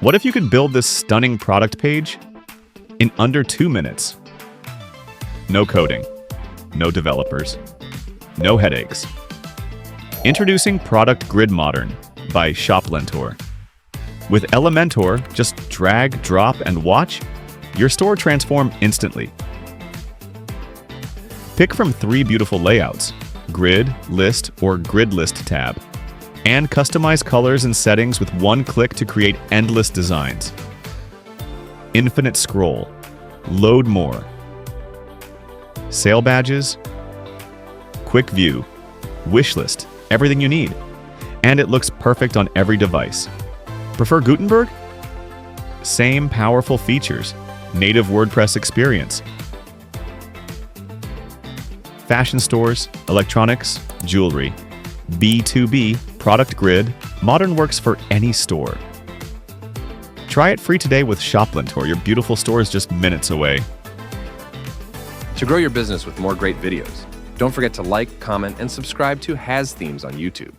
What if you could build this stunning product page in under 2 minutes? No coding, no developers, no headaches. Introducing Product Grid Modern by ShopLentor. With Elementor, just drag, drop, and watch your store transform instantly. Pick from 3 beautiful layouts: Grid, List, or Grid List tab, and customize colors and settings with one click to create endless designs. Infinite scroll, load more, sale badges, quick view, wish list, everything you need. And it looks perfect on every device. Prefer Gutenberg? Same powerful features, native WordPress experience. Fashion stores, electronics, jewelry, B2B, product grid, modern works for any store. Try it free today with ShopLentor. Your beautiful store is just minutes away. To grow your business with more great videos, don't forget to like, comment, and subscribe to Has Themes on YouTube.